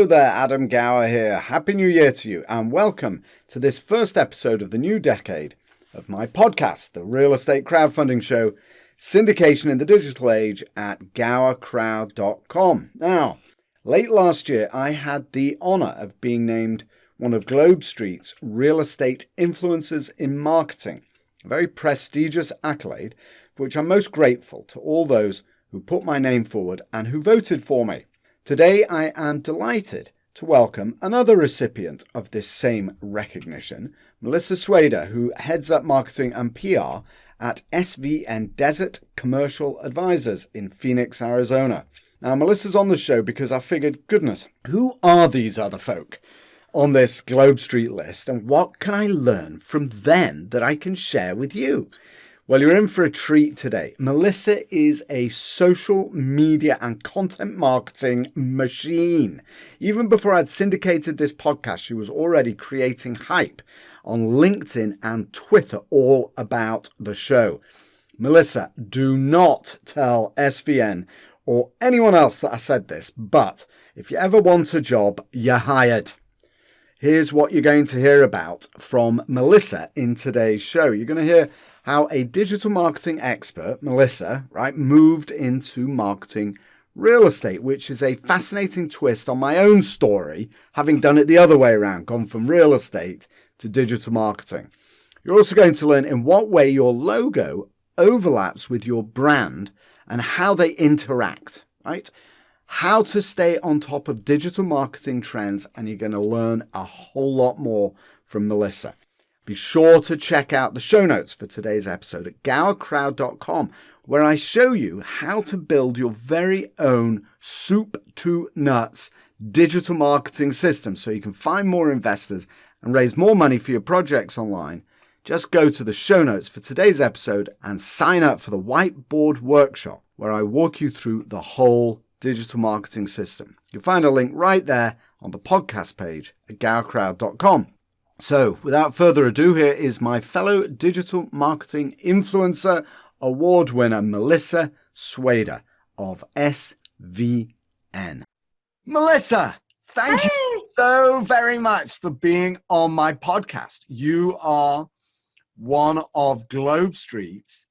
Hello there, Adam Gower here. Happy New Year to you and welcome to this first episode of the new decade of my podcast, the Real Estate Crowdfunding Show, syndication in the digital age at gowercrowd.com. Now, late last year, I had the honour of being named one of GlobeSt's Real Estate Influencers in Marketing, a very prestigious accolade for which I'm most grateful to all those who put my name forward and who voted for me. Today, I am delighted to welcome another recipient of this same recognition, Melissa Swader, who heads up marketing and PR at SVN Desert Commercial Advisors in Phoenix, Arizona. Now, Melissa's on the show because I figured, goodness, who are these other folk on this GlobeSt list and what can I learn from them that I can share with you? Well, you're in for a treat today. Melissa is a social media and content marketing machine. Even before I'd syndicated this podcast, she was already creating hype on LinkedIn and Twitter all about the show. Melissa, do not tell SVN or anyone else that I said this, but if you ever want a job, you're hired. Here's what you're going to hear about from Melissa in today's show. You're going to hear how a digital marketing expert, Melissa, moved into marketing real estate, which is a fascinating twist on my own story, having done it the other way around, gone from real estate to digital marketing. You're also going to learn in what way your logo overlaps with your brand and how they interact, right? How to stay on top of digital marketing trends, and you're going to learn a whole lot more from Melissa. Be sure to check out the show notes for today's episode at gowercrowd.com, where I show you how to build your very own soup to nuts digital marketing system so you can find more investors and raise more money for your projects online. Just go to the show notes for today's episode and sign up for the whiteboard workshop, where I walk you through the whole digital marketing system. You'll find a link right there on the podcast page at gowercrowd.com. So, without further ado, here is my fellow digital marketing influencer award winner, Melissa Swader of SVN. Melissa, thank you so very much for being on my podcast. You are one of GlobeSt's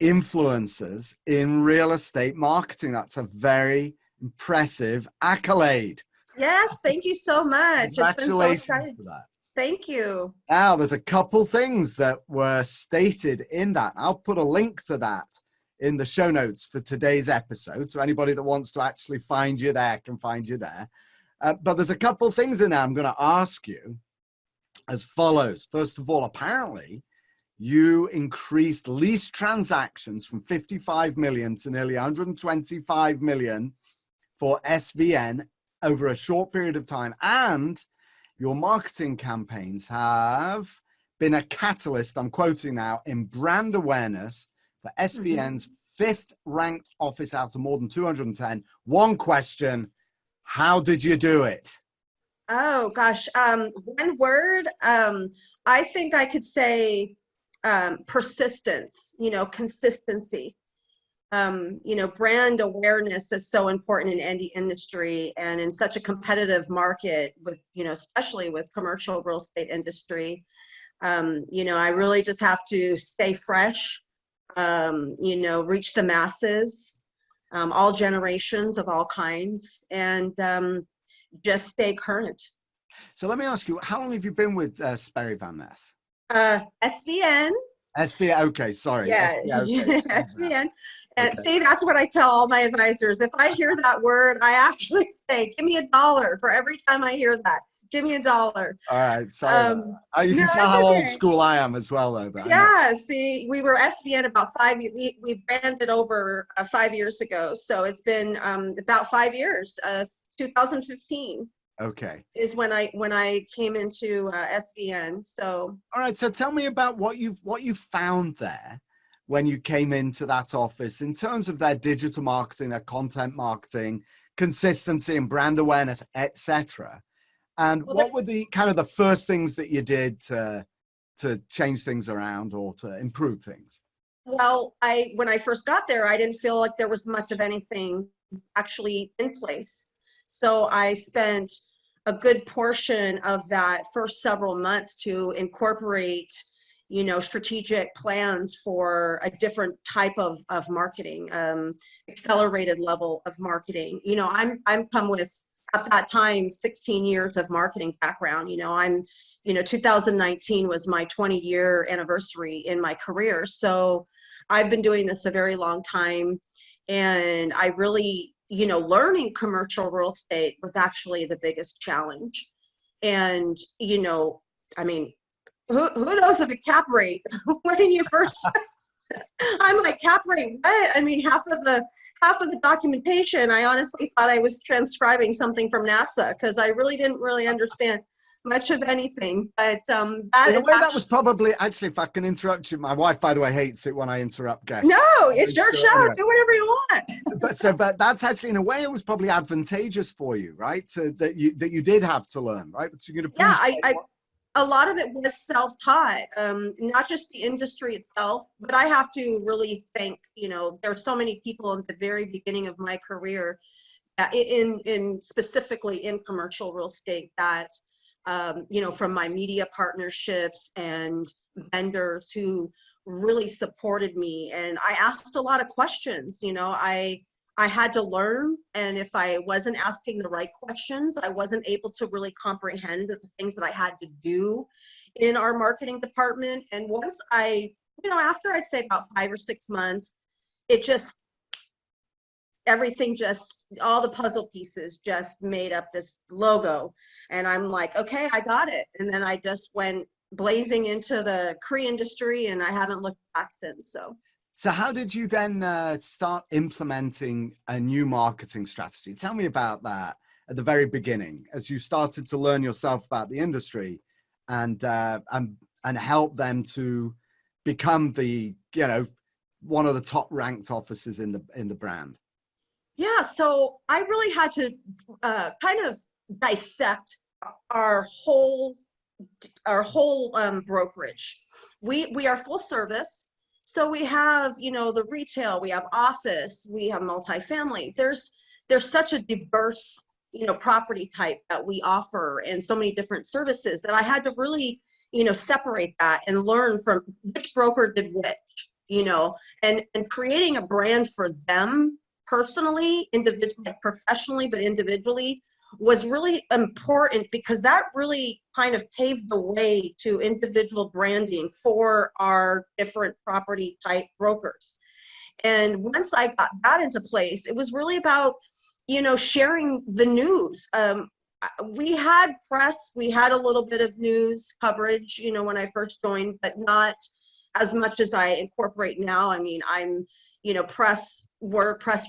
influencers in real estate marketing. That's a very impressive accolade. Yes, thank you so much. Congratulations for that. Thank you. Now, there's a couple things that were stated in that. I'll put a link to that in the show notes for today's episode. So anybody that wants to actually find you there can find you there. But there's a couple things in there I'm going to ask you as follows. First of all, apparently, you increased lease transactions from 55 million to nearly 125 million for SVN over a short period of time. And your marketing campaigns have been a catalyst, I'm quoting now, in brand awareness for SVN's fifth ranked office out of more than 210. One question, how did you do it? Oh, gosh. One word, I think I could say persistence, consistency. Brand awareness is so important in any industry and in such a competitive market with, especially with commercial real estate industry. I really just have to stay fresh, reach the masses, all generations of all kinds, and just stay current. So let me ask you, how long have you been with Sperry Van Ness? SVN. SVN, okay, sorry. Yeah, SVN. And okay. See, that's what I tell all my advisors. If I hear that word, I actually say, give me $1 for every time I hear that. Give me $1. All right, sorry. You can tell how old school I am as well, though. Yeah, see, we were SVN about 5 years. We branded over 5 years ago. So it's been about 5 years, 2015. Okay. Is when I came into SVN. So. All right. So tell me about what you found there when you came into that office in terms of their digital marketing, their content marketing, consistency and brand awareness, etc. And what were the kind of the first things that you did to change things around or to improve things? Well, when I first got there, I didn't feel like there was much of anything actually in place. So I spent a good portion of that first several months to incorporate, strategic plans for a different type of marketing, accelerated level of marketing. I'm come with, at that time, 16 years of marketing background. 2019 was my 20-year anniversary in my career. So I've been doing this a very long time. And I really, learning commercial real estate was actually the biggest challenge. And, I mean, who knows of a cap rate when you first, I'm like, cap rate, what? I mean, half of the documentation, I honestly thought I was transcribing something from NASA, because I really didn't really understand much of anything. But that in a is way, actually, that was probably, actually, if I can interrupt you, my wife, by the way, hates it when I interrupt guests. no, it's your show. Anyway. Do whatever you want. But that's actually, in a way, it was probably advantageous for you, right? That you did have to learn, right? But you could appreciate a lot of it was self-taught, not just the industry itself, but I have to really thank, there are so many people at the very beginning of my career, in specifically in commercial real estate, that, from my media partnerships and vendors who really supported me. And I asked a lot of questions. I had to learn, and if I wasn't asking the right questions, I wasn't able to really comprehend the things that I had to do in our marketing department. And once after I'd say about 5 or 6 months, everything all the puzzle pieces just made up this logo. And I'm like, okay, I got it. And then I just went blazing into the CRE industry, and I haven't looked back since. So how did you then start implementing a new marketing strategy? Tell me about that at the very beginning, as you started to learn yourself about the industry and help them to become one of the top ranked offices in the brand. Yeah, so I really had to kind of dissect our whole brokerage. We are full service. So we have, the retail, we have office, we have multifamily. There's such a diverse, property type that we offer, and so many different services, that I had to really, separate that and learn from which broker did which, and creating a brand for them personally, individually, professionally, but individually, was really important, because that really kind of paved the way to individual branding for our different property type brokers. And once I got that into place, it was really about, sharing the news. We had press, we had a little bit of news coverage, when I first joined, but not as much as I incorporate now. I mean, I'm, press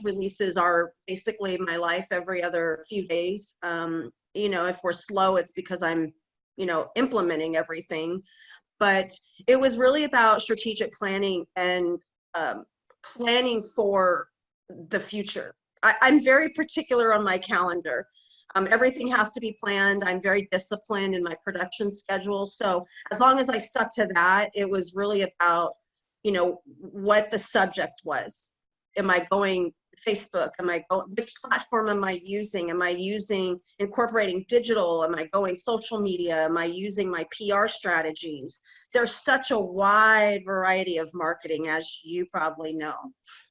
releases are basically my life every other few days. If we're slow, it's because I'm, implementing everything. But it was really about strategic planning and planning for the future. I'm very particular on my calendar. Everything has to be planned. I'm very disciplined in my production schedule. So as long as I stuck to that, it was really about, what the subject was. Am I going Facebook? Which platform am I using? Am I incorporating digital? Am I going social media? Am I using my PR strategies? There's such a wide variety of marketing, as you probably know.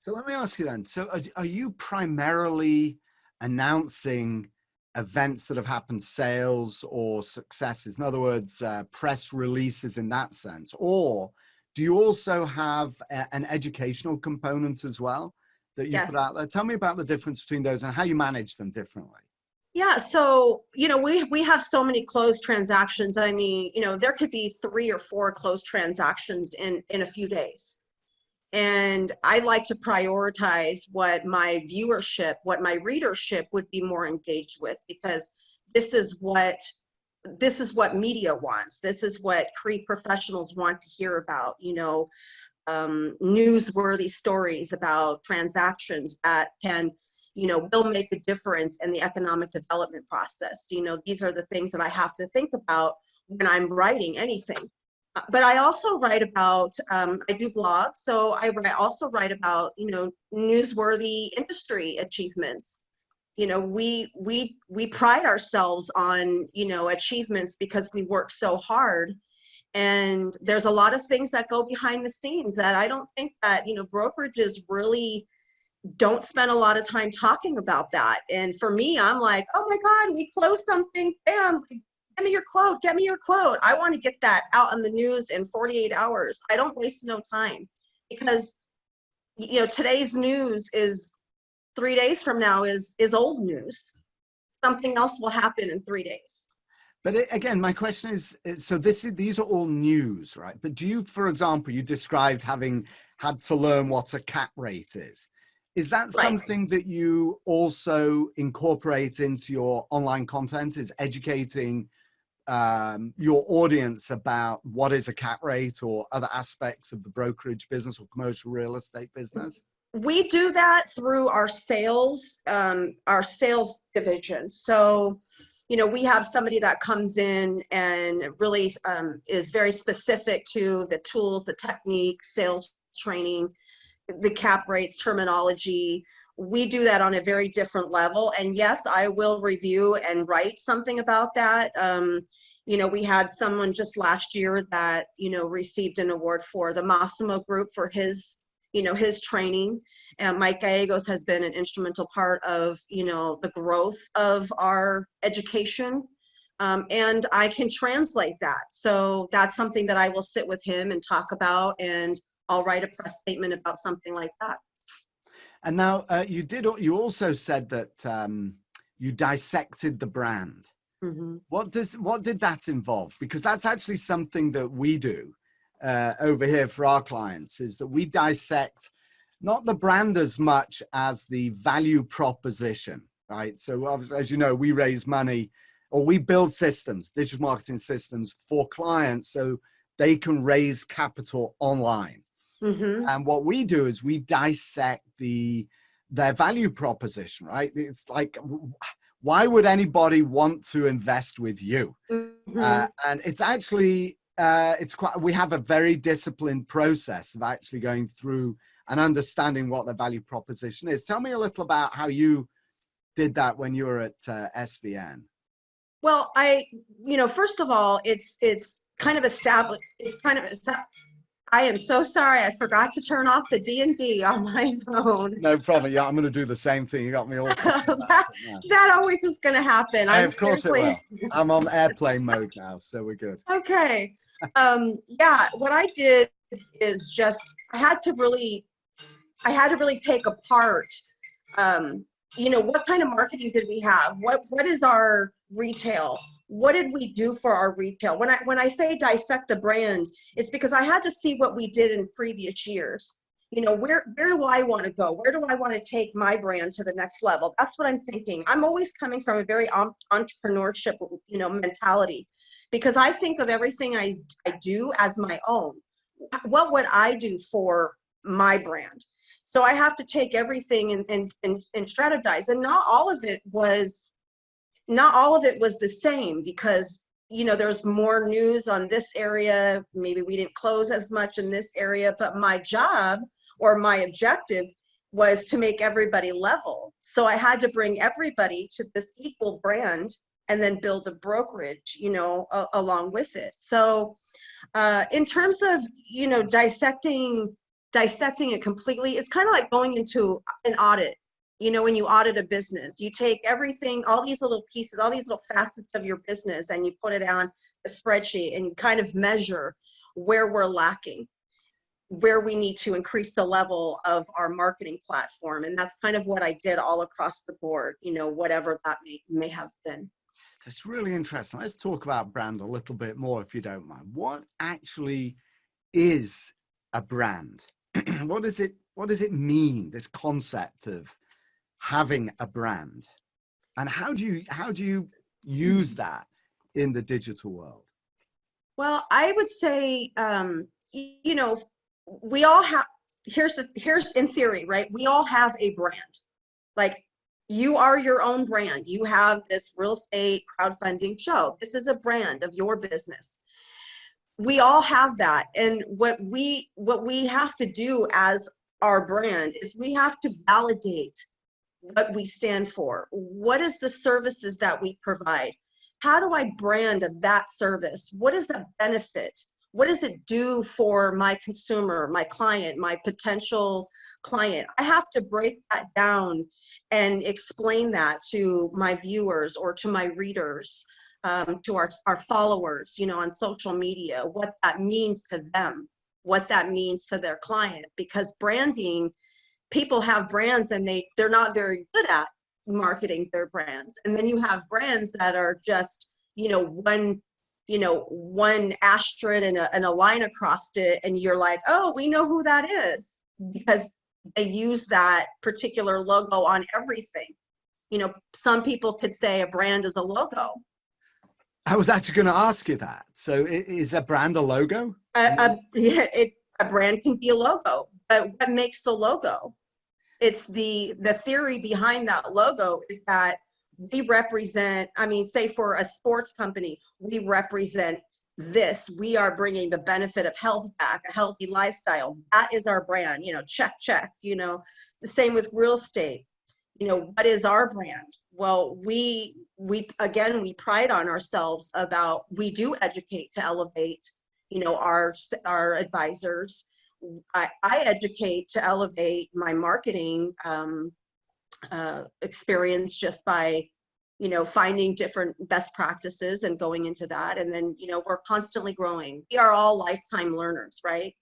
So let me ask you then, so are you primarily announcing events that have happened, sales or successes? In other words, press releases in that sense, or do you also have an educational component as well that you put out there? Tell me about the difference between those and how you manage them differently. Yeah, so, we have so many closed transactions. I mean, there could be 3 or 4 closed transactions in a few days. And I like to prioritize what my viewership, what my readership would be more engaged with, because this is what media wants. This is what CRE professionals want to hear about, newsworthy stories about transactions that can, will make a difference in the economic development process. These are the things that I have to think about when I'm writing anything. But I also write about, I do blog, so I also write about, newsworthy industry achievements. we pride ourselves on, achievements because we work so hard. And there's a lot of things that go behind the scenes that I don't think that, brokerages really don't spend a lot of time talking about that. And for me, I'm like, oh my God, we closed something, bam, get me your quote, get me your quote. I want to get that out in the news in 48 hours. I don't waste no time, because, today's news is 3 days from now is old news. Something else will happen in 3 days. But again, my question is, so these are all news, right? But do you, for example, you described having had to learn what a cap rate is. Is that Right. something that you also incorporate into your online content, is educating your audience about what is a cap rate or other aspects of the brokerage business or commercial real estate business? We do that through our sales division. So, we have somebody that comes in and really is very specific to the tools, the technique, sales training, the cap rates, terminology. We do that on a very different level. And yes, I will review and write something about that. We had someone just last year that, received an award for the Massimo Group for his training. And Mike Gallegos has been an instrumental part of, the growth of our education. And I can translate that. So that's something that I will sit with him and talk about, and I'll write a press statement about something like that. And now you also said that you dissected the brand. Mm-hmm. What did that involve? Because that's actually something that we do over here for our clients, is that we dissect not the brand as much as the value proposition, right? So obviously, as you know, we raise money, or we build systems, digital marketing systems for clients so they can raise capital online. Mm-hmm. And what we do is we dissect their value proposition, right? It's like, why would anybody want to invest with you? Mm-hmm. And it's actually, we have a very disciplined process of actually going through and understanding what the value proposition is. Tell me a little about how you did that when you were at SVN. Well, first of all, it's kind of established. I am so sorry. I forgot to turn off the D&D on my phone. No problem. Yeah, I'm going to do the same thing. You got me all. That always is going to happen. Of course it will. I'm on airplane mode now, so we're good. Okay. Yeah, what I did is just, I had to really take apart, what kind of marketing did we have? What is our retail? What did we do for our retail? When I say dissect a brand, it's because I had to see what we did in previous years. Where do I want to go? Where do I want to take my brand to the next level? That's what I'm thinking. I'm always coming from a very entrepreneurship, mentality, because I think of everything I do as my own. What would I do for my brand? So I have to take everything and strategize. And not all of it was the same, because there's more news on this area. Maybe we didn't close as much in this area, but my job or my objective was to make everybody level. So I had to bring everybody to this equal brand and then build a brokerage, along with it. So in terms of, dissecting it completely, it's kind of like going into an audit. When you audit a business, you take everything, all these little pieces, all these little facets of your business, and you put it on a spreadsheet and you kind of measure where we're lacking, where we need to increase the level of our marketing platform. And that's kind of what I did all across the board, whatever that may have been. So it's really interesting. Let's talk about brand a little bit more, if you don't mind. What actually is a brand? What does it mean, this concept of having a brand, and how do you use that in the digital world? Well, I would say, we all have, here's in theory, right? We all have a brand. Like, you are your own brand. You have this real estate crowdfunding show. This is a brand of your business. We all have that. And what we have to do as our brand is we have to validate what we stand for? What is the services that we provide? How do I brand that service? What is the benefit? What does it do for my consumer, my client, my potential client? I have to break that down and explain that to my viewers or to my readers, to our followers, on social media, what that means to them, what that means to their client. Because branding, people have brands and they're not very good at marketing their brands. And then you have brands that are just, one asterisk and a line across it, and you're like, oh, we know who that is, because they use that particular logo on everything. Some people could say a brand is a logo. I was actually going to ask you that. So is a brand a logo? A brand can be a logo, but what makes the logo? It's the theory behind that logo is that we represent, say for a sports company, we represent this. We are bringing the benefit of health back, a healthy lifestyle. That is our brand, check. The same with real estate. What is our brand? Well, we pride on ourselves about, we do educate to elevate, our advisors. I educate to elevate my marketing experience just by, finding different best practices and going into that. And then, we're constantly growing. We are all lifetime learners, right?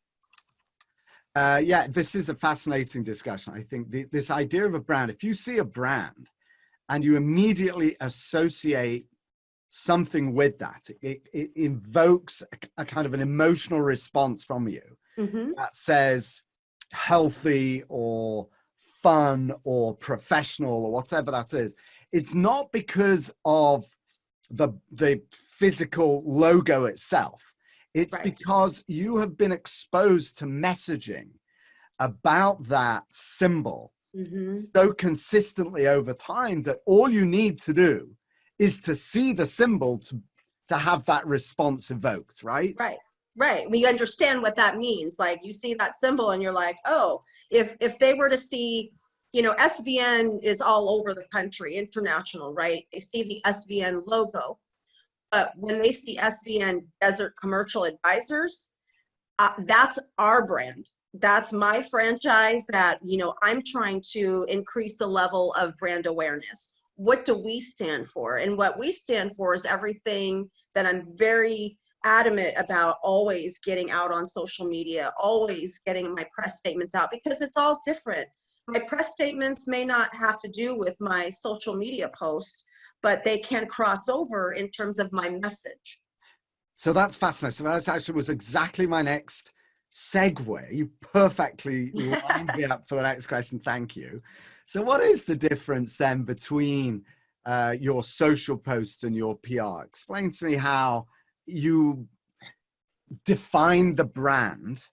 Yeah, this is a fascinating discussion. I think this idea of a brand, if you see a brand and you immediately associate something with that, it invokes a kind of an emotional response from you. Mm-hmm. That says healthy or fun or professional or whatever that is. It's not because of the physical logo itself. It's right. Because you have been exposed to messaging about that symbol mm-hmm. so consistently over time that all you need to do is to see the symbol to have that response evoked, right? Right. We understand what that means. Like, you see that symbol and you're like, oh, if they were to see, SVN is all over the country, international, right? They see the SVN logo. But when they see SVN Desert Commercial Advisors, that's our brand. That's my franchise that, I'm trying to increase the level of brand awareness. What do we stand for? And what we stand for is everything that I'm very adamant about always getting out on social media, always getting my press statements out, because it's all different. My press statements may not have to do with my social media posts, but they can cross over in terms of my message. So that's fascinating. So that actually was exactly my next segue. You perfectly lined me up for the next question. Thank you. So what is the difference then between your social posts and your PR? Explain to me how you define the brand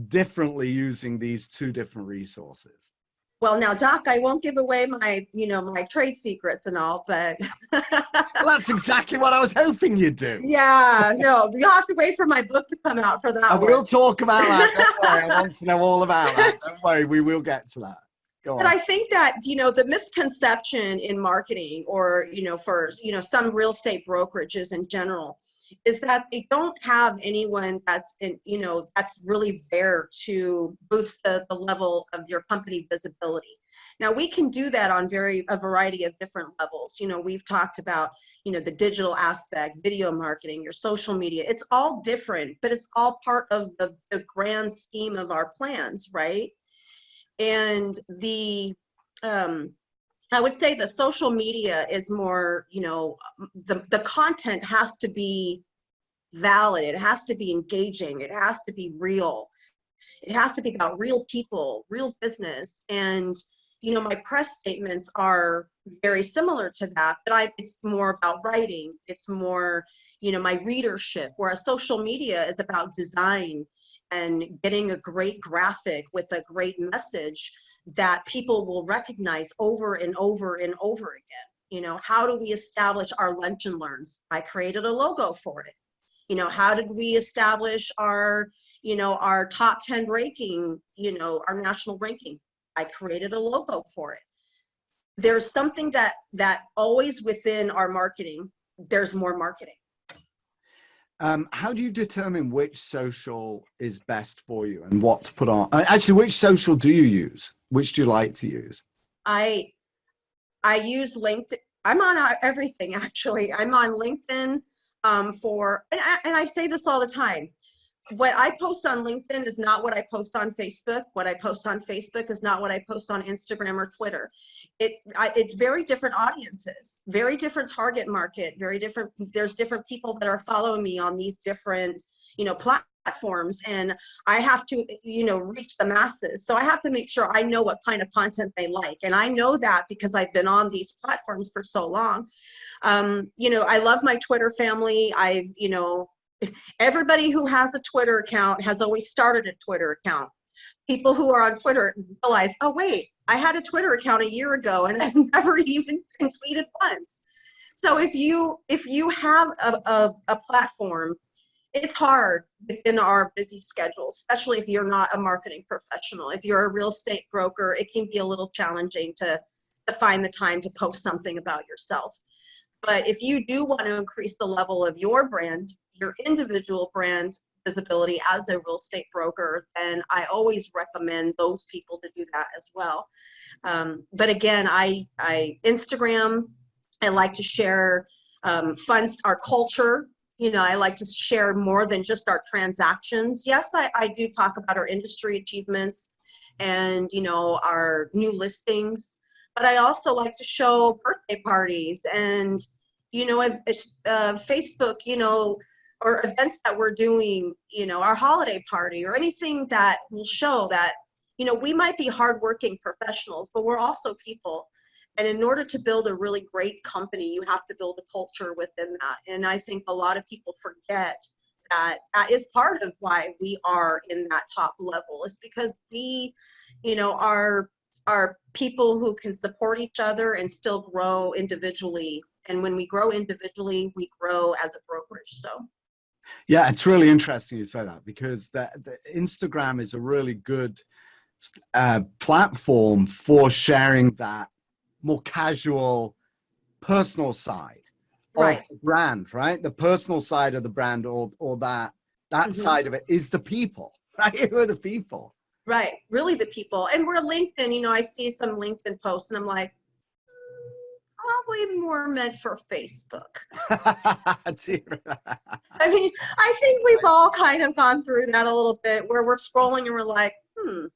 differently using these two different resources. Well, now, Doc, I won't give away my, my trade secrets and all, but. Well, that's exactly what I was hoping you'd do. Yeah, no, you'll have to wait for my book to come out for that. And we'll talk about that. Don't worry, I want to know all about that. Don't worry, we will get to that. Go on. But I think that, the misconception in marketing or, for, some real estate brokerages in general is that they don't have anyone that's that's really there to boost the level of your company visibility. Now, we can do that on a variety of different levels. We've talked about, the digital aspect, video marketing, your social media. It's all different, but it's all part of the grand scheme of our plans, right? And I would say the social media is more, the content has to be valid. It has to be engaging. It has to be real. It has to be about real people, real business. And, my press statements are very similar to that, but it's more about writing. It's more, my readership, whereas social media is about design and getting a great graphic with a great message that people will recognize over and over and over again. How do we establish our lunch and learns? I created a logo for it. How did we establish our top 10 ranking, our national ranking? I created a logo for it. there's something that always within our marketing, there's more marketing. How do you determine which social is best for you and what to put on? Actually, which social do you use? Which do you like to use? I use LinkedIn. I'm on everything, actually. I'm on LinkedIn and I say this all the time. What I post on LinkedIn is not what I post on Facebook. What I post on Facebook is not what I post on Instagram or Twitter. It's very different audiences, very different target market, very different. There's different people that are following me on these different, platforms, and I have to, reach the masses. So I have to make sure I know what kind of content they like. And I know that because I've been on these platforms for so long. I love my Twitter family. Everybody who has a Twitter account has always started a Twitter account. People who are on Twitter realize, oh, wait, I had a Twitter account a year ago and I've never even tweeted once. So if you have a platform, it's hard within our busy schedule, especially if you're not a marketing professional. If you're a real estate broker, it can be a little challenging to find the time to post something about yourself. But if you do want to increase the level of your brand, your individual brand visibility as a real estate broker, then I always recommend those people to do that as well. But again, I Instagram, I like to share our culture. I like to share more than just our transactions. Yes, I do talk about our industry achievements and, our new listings. But I also like to show birthday parties and, Facebook, or events that we're doing, our holiday party or anything that will show that, we might be hardworking professionals, but we're also people. And in order to build a really great company, you have to build a culture within that. And I think a lot of people forget that is part of why we are in that top level, is because we, are people who can support each other and still grow individually. And when we grow individually, we grow as a brokerage. So. Yeah, it's really interesting you say that, because the Instagram is a really good platform for sharing that more casual, personal side of the brand, right? The personal side of the brand, or that side of it is the people, right? Who are the people? Right, really the people. And we're LinkedIn, I see some LinkedIn posts and I'm like, probably more meant for Facebook. I mean, I think we've all kind of gone through that a little bit, where we're scrolling and we're like, I'm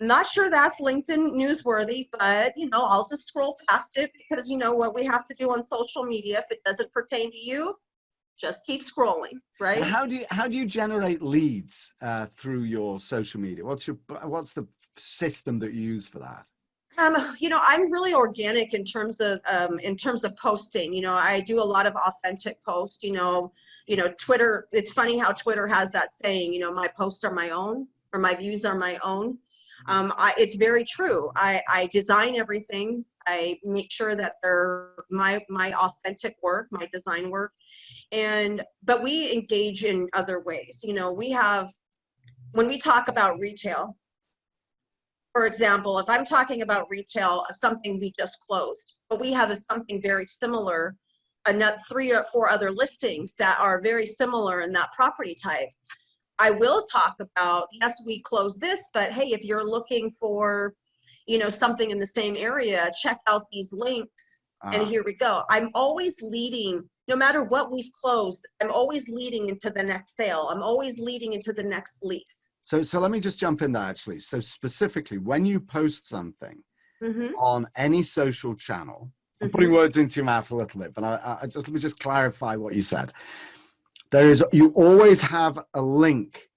not sure that's LinkedIn newsworthy, but, I'll just scroll past it, because what we have to do on social media, if it doesn't pertain to you, just keep scrolling, right? How do you generate leads through your social media? What's the system that you use for that? I'm really organic in terms of posting. I do a lot of authentic posts. Twitter. It's funny how Twitter has that saying. My posts are my own, or my views are my own. It's very true. I design everything. I make sure that they're my authentic work, my design work, but we engage in other ways. When we talk about retail, for example, if I'm talking about retail, something we just closed, but we have something very similar, another 3 or 4 other listings that are very similar in that property type, I will talk about, yes, we closed this, but hey, if you're looking for, something in the same area, check out these links. And here we go. I'm always leading, no matter what we've closed, I'm always leading into the next sale. I'm always leading into the next lease. So let me just jump in there, actually. So specifically, when you post something on any social channel, I'm putting words into your mouth a little bit, but let me just clarify what you said. You always have a link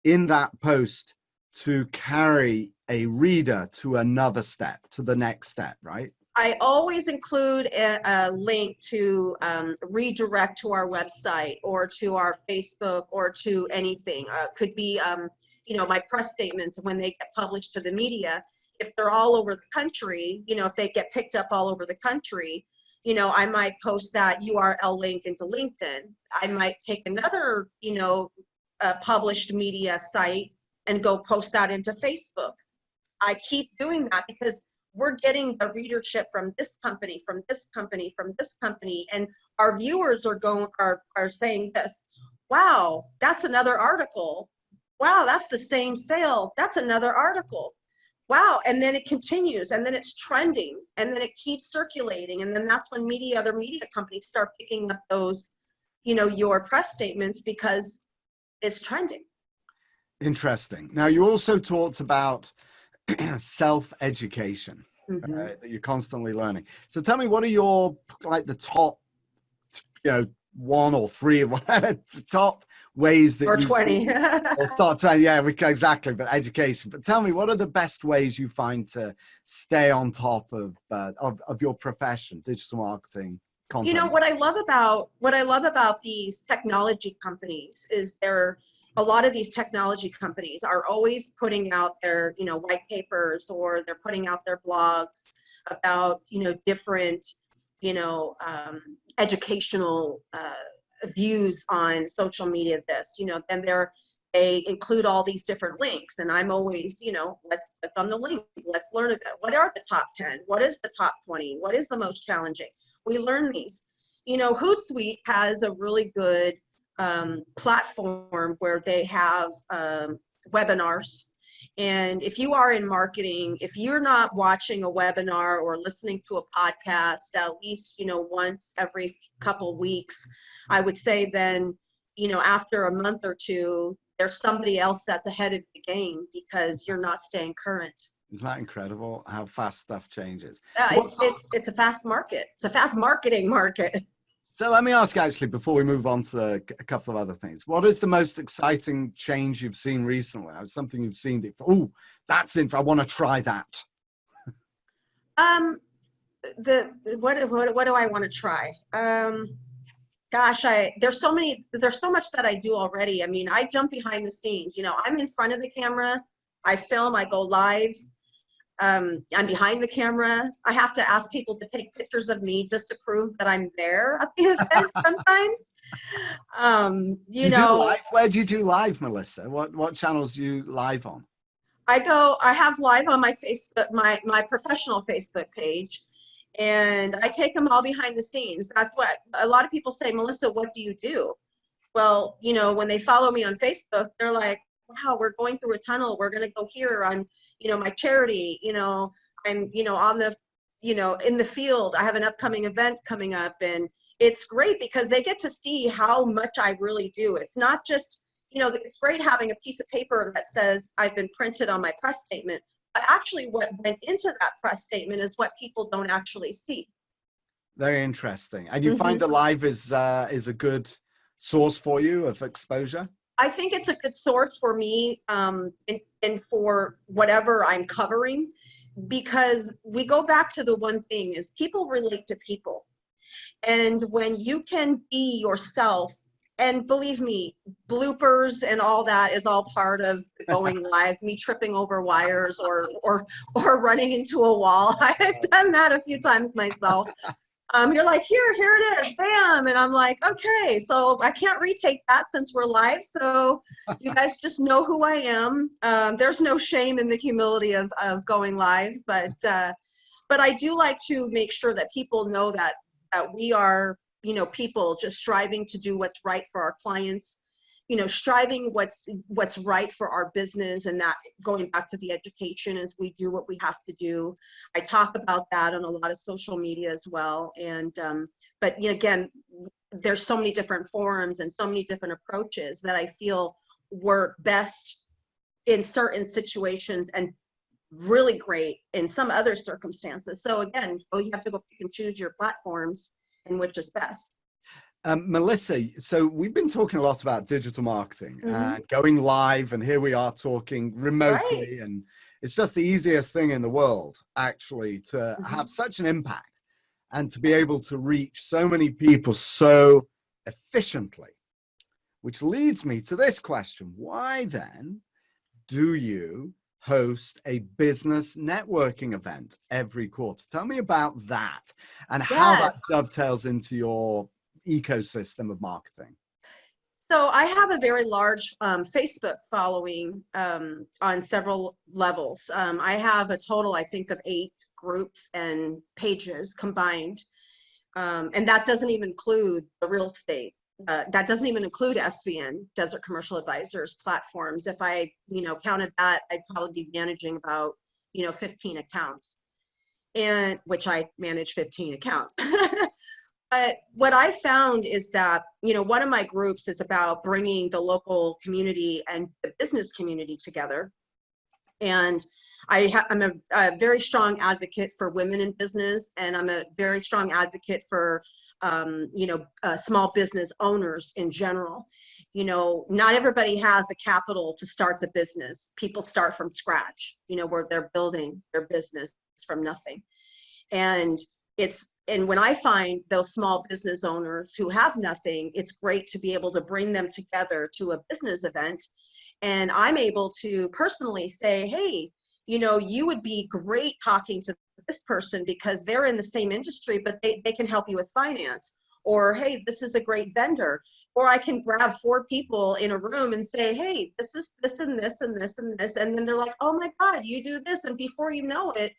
in that post to carry a reader to another step, to the next step, right? I always include a link to redirect to our website or to our Facebook or to anything. Could be, my press statements when they get published to the media. If they're all over the country, if they get picked up all over the country, I might post that URL link into LinkedIn. I might take another, published media site and go post that into Facebook. I keep doing that because we're getting the readership from this company, from this company, from this company, and our viewers are saying this. Wow, that's another article. Wow, that's the same sale. That's another article. Wow, and then it continues, and then it's trending, and then it keeps circulating, and then that's when other media companies start picking up those, your press statements because it's trending. Interesting. Now, you also talked about self-education, that you're constantly learning. So tell me, what are your, like, the top, one or three, whatever, top ways that or 20 or start to, exactly, but education. But tell me, what are the best ways you find to stay on top of your profession, digital marketing, content? What I love about these technology companies is a lot of these technology companies are always putting out their, white papers, or they're putting out their blogs about, different, educational views on social media, and they include all these different links, and I'm always, let's click on the link, let's learn about what are the top 10, what is the top 20, what is the most challenging. We learn these. Hootsuite has a really good platform where they have webinars. And if you are in marketing, if you're not watching a webinar or listening to a podcast at least, once every couple weeks, I would say then, after a month or two, there's somebody else that's ahead of the game because you're not staying current. Isn't that incredible how fast stuff changes? It's a fast market. It's a fast marketing market. So let me ask you, actually, before we move on to a couple of other things, what is the most exciting change you've seen recently? Or something you've seen that, oh, that's it, I want to try that. What do I want to try? Gosh, there's so much that I do already. I mean, I jump behind the scenes. I'm in front of the camera, I film, I go live. I'm behind the camera. I have to ask people to take pictures of me just to prove that I'm there at the event sometimes. You know, do live? Where do you do live, Melissa? What channels do you live on? I have live on my Facebook, my professional Facebook page, and I take them all behind the scenes. That's what a lot of people say, Melissa, what do you do? Well, when they follow me on Facebook, they're like, wow, we're going through a tunnel. We're going to go here on, my charity, I'm, on the, in the field. I have an upcoming event coming up, and it's great because they get to see how much I really do. It's not just, it's great having a piece of paper that says I've been printed on my press statement, but actually what went into that press statement is what people don't actually see. Very interesting. And you find that live is a good source for you of exposure? I think it's a good source for me and for whatever I'm covering, because we go back to the one thing is people relate to people. And when you can be yourself, and believe me, bloopers and all that is all part of going live, me tripping over wires or running into a wall. I've done that a few times myself. You're like, here it is, bam. And I'm like, okay, so I can't retake that since we're live. So you guys just know who I am. There's no shame in the humility of going live, but I do like to make sure that people know that we are, people just striving to do what's right for our clients, striving what's right for our business, and that going back to the education as we do what we have to do. I talk about that on a lot of social media as well. And, but again, there's so many different forums and so many different approaches that I feel work best in certain situations and really great in some other circumstances. So again, you have to go pick and choose your platforms and which is best. Melissa, so we've been talking a lot about digital marketing and going live, and here we are talking remotely, right. And it's just the easiest thing in the world, actually, to have such an impact and to be able to reach so many people so efficiently, which leads me to this question. Why then do you host a business networking event every quarter? Tell me about that and how that dovetails into your ecosystem of marketing. So I have a very large Facebook following on several levels. I have a total, I think, of 8 groups and pages combined. And that doesn't even include the real estate. That doesn't even include SVN, Desert Commercial Advisors platforms. If I, counted that, I'd probably be managing about, 15 accounts, and which I manage 15 accounts. But what I found is that, one of my groups is about bringing the local community and the business community together. And I'm a very strong advocate for women in business, and I'm a very strong advocate for, small business owners in general. Not everybody has a capital to start the business. People start from scratch, where they're building their business from nothing. And when I find those small business owners who have nothing, it's great to be able to bring them together to a business event. And I'm able to personally say, hey, you would be great talking to this person because they're in the same industry, but they can help you with finance. Or, hey, this is a great vendor. Or I can grab 4 people in a room and say, hey, this is this and this and this and this. And then they're like, oh my God, you do this. And before you know it,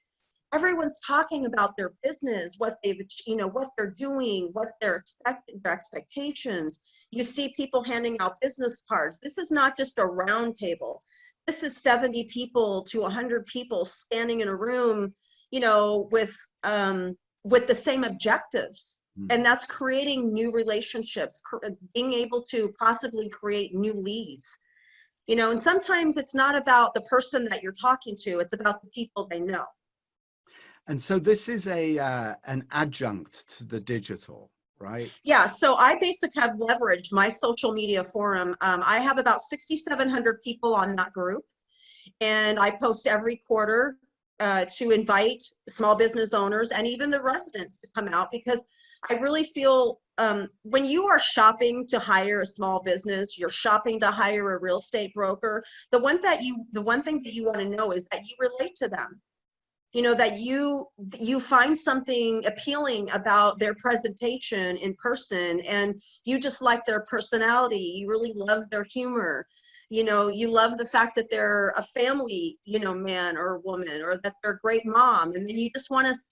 everyone's talking about their business, what they're doing, what they're expecting, their expectations. You see people handing out business cards. This is not just a round table. This is 70 people to 100 people standing in a room, with the same objectives. And that's creating new relationships, being able to possibly create new leads. And sometimes it's not about the person that you're talking to, it's about the people they know. And so this is an adjunct to the digital, right? Yeah, so I basically have leveraged my social media forum. I have about 6,700 people on that group, and I post every quarter to invite small business owners and even the residents to come out, because I really feel when you are shopping to hire a small business, you're shopping to hire a real estate broker, the one thing that you want to know is that you relate to them. That you find something appealing about their presentation in person, and you just like their personality. You really love their humor. You love the fact that they're a family, man or woman, or that they're a great mom. And then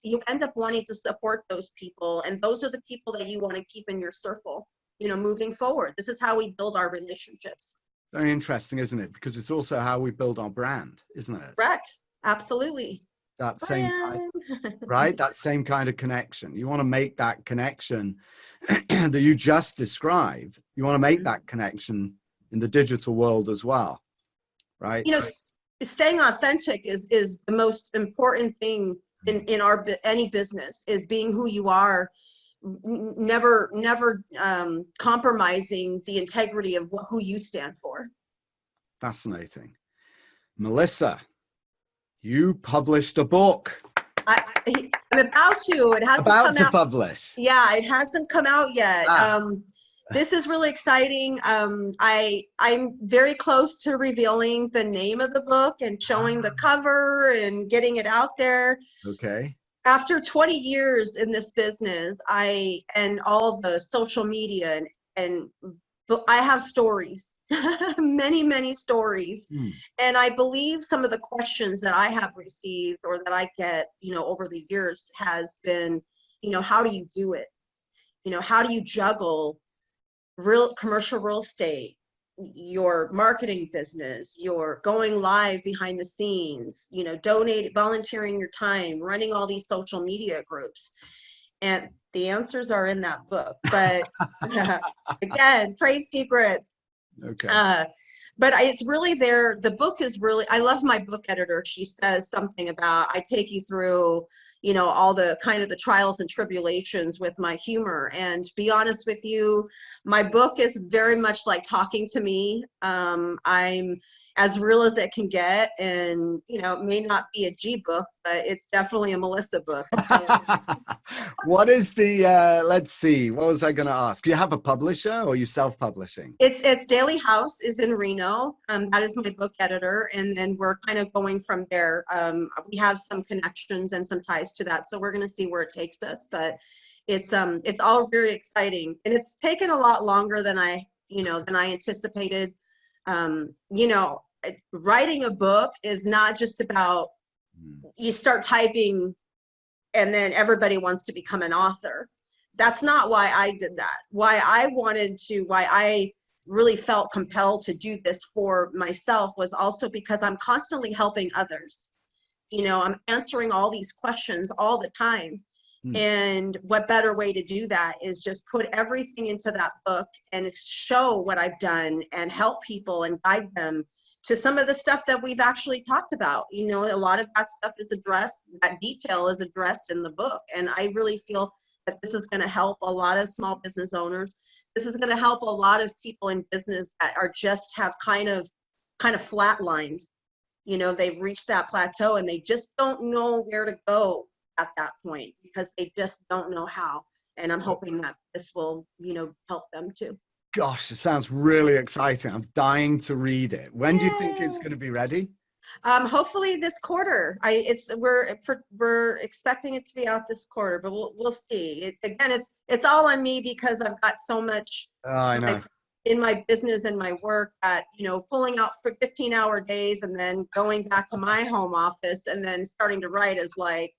you end up wanting to support those people. And those are the people that you want to keep in your circle, moving forward. This is how we build our relationships. Very interesting, isn't it? Because it's also how we build our brand, isn't it? Correct. Absolutely. That same kind, right? That same kind of connection. You want to make that connection that you just described. You want to make that connection in the digital world as well, right? Staying authentic is the most important thing in any business, is being who you are, never compromising the integrity of who you stand for. Fascinating. Melissa, you published a book. I'm about to. It hasn't come out. Publish. Yeah, it hasn't come out yet. This is really exciting. I'm very close to revealing the name of the book and showing the cover and getting it out there. Okay. After 20 years in this business, and all the social media and I have stories. many stories. And I believe some of the questions that I have received or that I get, over the years has been, how do you do it? How do you juggle commercial real estate, your marketing business, your going live behind the scenes, volunteering your time, running all these social media groups? And the answers are in that book. But again, trade secrets. Okay. But it's really there. The book is really, I love my book editor. She says something about, I take you through, all the kind of the trials and tribulations with my humor. And to be honest with you, my book is very much like talking to me. I'm as real as it can get. And, it may not be a G book, but it's definitely a Melissa book. What is the, let's see, what was I going to ask? Do you have a publisher or are you self-publishing? It's Daily House is in Reno. That is my book editor. And then we're kind of going from there. We have some connections and some ties to that. So we're going to see where it takes us, but it's all very exciting, and it's taken a lot longer than I anticipated. Writing a book is not just about, you start typing and then everybody wants to become an author. That's not why I did that. Why I really felt compelled to do this for myself was also because I'm constantly helping others. I'm answering all these questions all the time. And what better way to do that is just put everything into that book and show what I've done and help people and guide them to some of the stuff that we've actually talked about. A lot of that stuff is addressed, that detail is addressed in the book. And I really feel that this is going to help a lot of small business owners. This is going to help a lot of people in business that are just have kind of flatlined. They've reached that plateau and they just don't know where to go at that point because they just don't know how. And I'm hoping that this will, help them too. Gosh, it sounds really exciting. I'm dying to read it. When do you think it's going to be ready? Hopefully this quarter. We're expecting it to be out this quarter, but we'll see. It's all on me because I've got so much I know. in my business and my work that, pulling out for 15-hour days and then going back to my home office and then starting to write is like,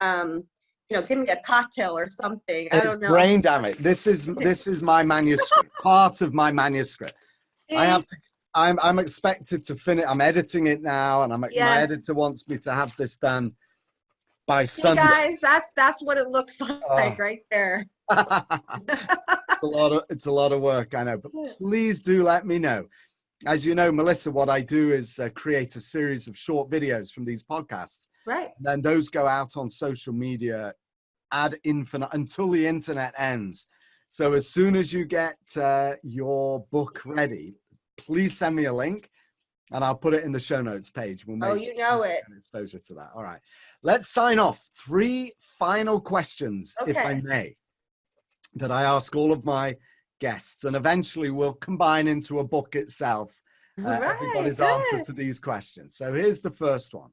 give me a cocktail or something. I don't know. Brain damage. This is my manuscript, part of my manuscript. I'm expected to finish. I'm editing it now, and my editor wants me to have this done by Sunday. Guys, that's what it looks like right there. It's a lot of work, I know, but please do let me know. As you know, Melissa, what I do is create a series of short videos from these podcasts. Right. And then those go out on social media ad infinitum until the internet ends. So as soon as you get your book ready, please send me a link and I'll put it in the show notes page. We'll make exposure to that. All right. Let's sign off. 3 final questions, if I may, that I ask all of my guests, and eventually we'll combine into a book itself. Everybody's answer to these questions. So here's the first one.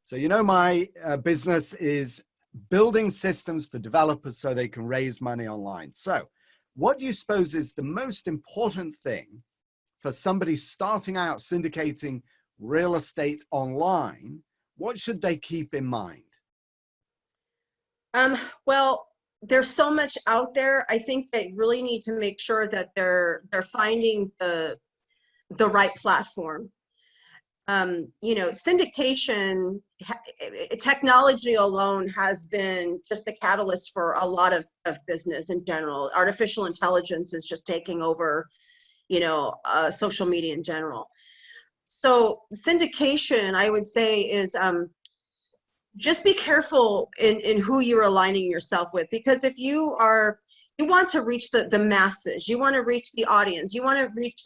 So, my business is building systems for developers so they can raise money online. So what do you suppose is the most important thing for somebody starting out syndicating real estate online? What should they keep in mind? Well, there's so much out there. I think they really need to make sure that they're finding the right platform. Syndication, technology alone has been just a catalyst for a lot of business in general. Artificial intelligence is just taking over, social media in general. So syndication, I would say, is just be careful in who you're aligning yourself with, because if you want to reach the masses, you want to reach the audience, you want to reach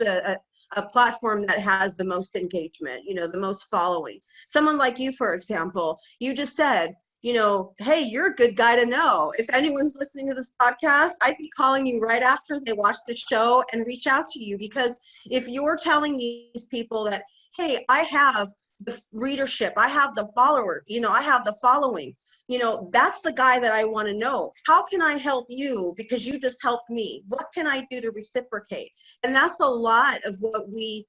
a platform that has the most engagement, the most following. Someone like you, for example, you just said, hey, you're a good guy to know. If anyone's listening to this podcast, I'd be calling you right after they watch the show and reach out to you, because if you're telling these people that, hey, I have the readership, I have the follower, I have the following, that's the guy that I want to know. How can I help you? Because you just helped me. What can I do to reciprocate? And that's a lot of what we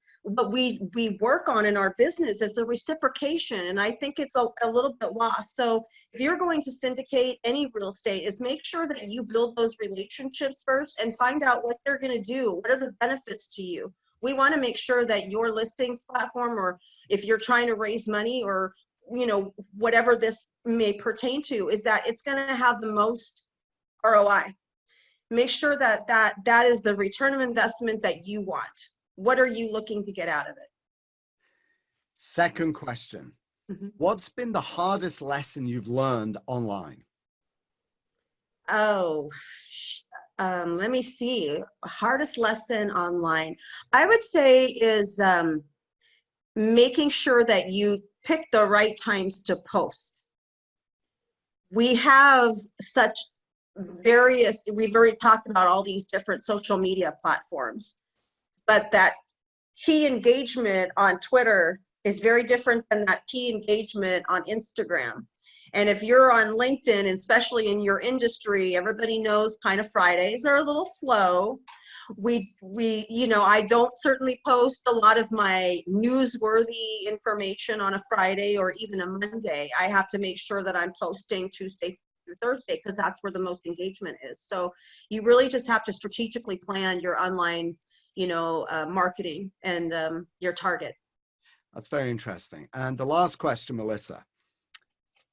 work on in our business, is the reciprocation. And I think it's a little bit lost. So if you're going to syndicate any real estate, is make sure that you build those relationships first and find out what they're going to do. What are the benefits to you? We want to make sure that your listings platform, or if you're trying to raise money, or whatever this may pertain to, is that it's going to have the most ROI. Make sure that is the return of investment that you want. What are you looking to get out of it? Second question. What's been the hardest lesson you've learned online? Let me see. Hardest lesson online, I would say, is making sure that you pick the right times to post. We have we've already talked about all these different social media platforms, but that key engagement on Twitter is very different than that key engagement on Instagram. And if you're on LinkedIn, especially in your industry, everybody knows kind of Fridays are a little slow. I don't certainly post a lot of my newsworthy information on a Friday or even a Monday. I have to make sure that I'm posting Tuesday through Thursday because that's where the most engagement is. So you really just have to strategically plan your online, marketing and your target. That's very interesting. And the last question, Melissa,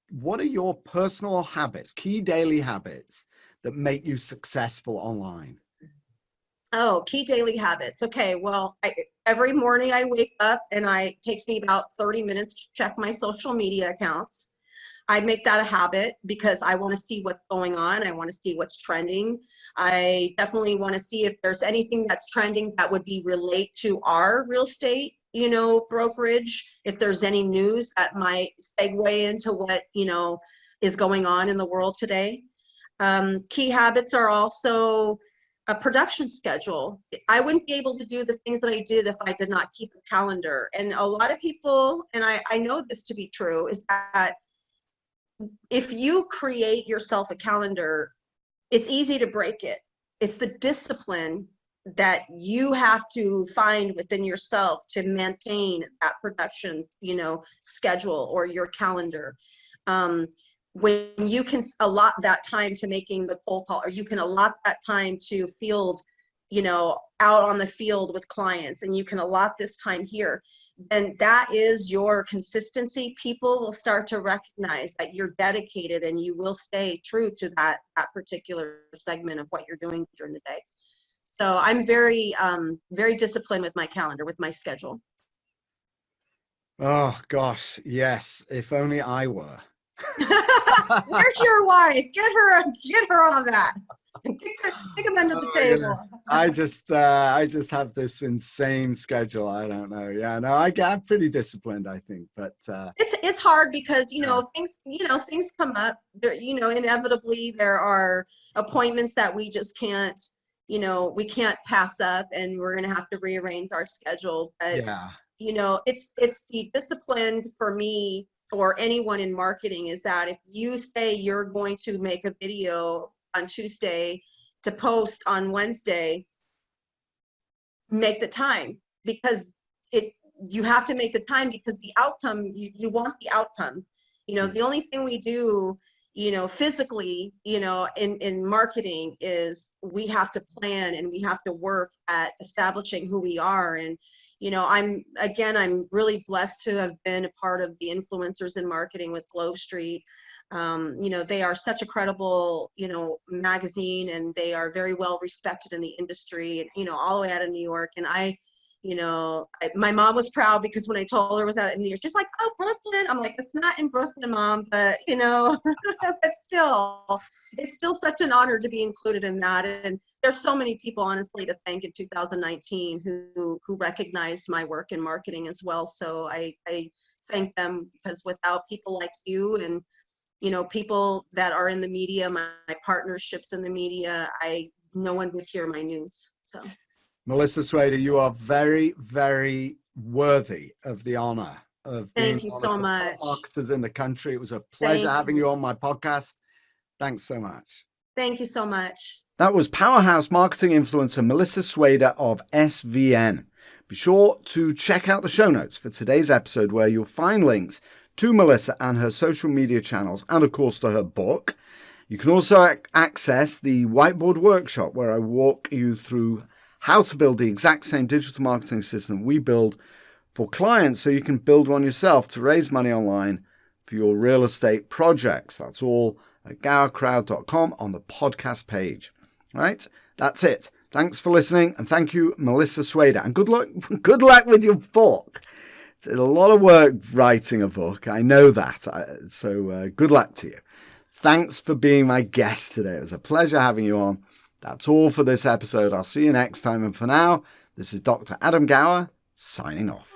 what are your personal habits, key daily habits that make you successful online? Oh, key daily habits. Okay, well, every morning I wake up and it takes me about 30 minutes to check my social media accounts. I make that a habit because I want to see what's going on. I want to see what's trending. I definitely want to see if there's anything that's trending that would be relate to our real estate, brokerage. If there's any news that might segue into what, is going on in the world today. Key habits are also a production schedule. I wouldn't be able to do the things that I did if I did not keep a calendar. And a lot of people, and I know this to be true, is that if you create yourself a calendar, it's easy to break it. It's the discipline that you have to find within yourself to maintain that production, schedule or your calendar. When you can allot that time to making the cold call, or you can allot that time to field, out on the field with clients, and you can allot this time here, then that is your consistency. People will start to recognize that you're dedicated and you will stay true to that particular segment of what you're doing during the day. So I'm very, very disciplined with my calendar, with my schedule. Oh gosh, yes. If only I were. Where's your wife? Get her on that. Take them under the table. I just have this insane schedule. I don't know. Yeah, no, I'm pretty disciplined, I think, but it's hard because things come up. There, inevitably there are appointments that we just can't, we can't pass up, and we're gonna have to rearrange our schedule. But it's the discipline for me, or anyone in marketing, is that if you say you're going to make a video on Tuesday to post on Wednesday, make the time, because you have to make the time, because the outcome, you want the outcome. The only thing we do, physically, in marketing is we have to plan and we have to work at establishing who we are. And I'm really blessed to have been a part of the influencers in marketing with GlobeSt. They are such a credible, magazine, and they are very well respected in the industry, all the way out of New York. And my mom was proud because when I told her it was out in New York, she's like, "Oh, Brooklyn." I'm like, "It's not in Brooklyn, Mom," but but still, it's still such an honor to be included in that. And there's so many people, honestly, to thank in 2019 who recognized my work in marketing as well. So I thank them, because without people like you and people that are in the media, my partnerships in the media, no one would hear my news. So. Melissa Swader, you are very, very worthy of the honor of being one of the top marketers in the country. It was a pleasure having you on my podcast. Thanks so much. Thank you so much. That was powerhouse marketing influencer Melissa Swader of SVN. Be sure to check out the show notes for today's episode, where you'll find links to Melissa and her social media channels, and of course to her book. You can also access the whiteboard workshop, where I walk you through how to build the exact same digital marketing system we build for clients, so you can build one yourself to raise money online for your real estate projects. That's all at gowercrowd.com on the podcast page. All right, that's it. Thanks for listening, and thank you, Melissa Swader. And good luck with your book. It's a lot of work writing a book. I know that. So good luck to you. Thanks for being my guest today. It was a pleasure having you on. That's all for this episode. I'll see you next time. And for now, this is Dr. Adam Gower signing off.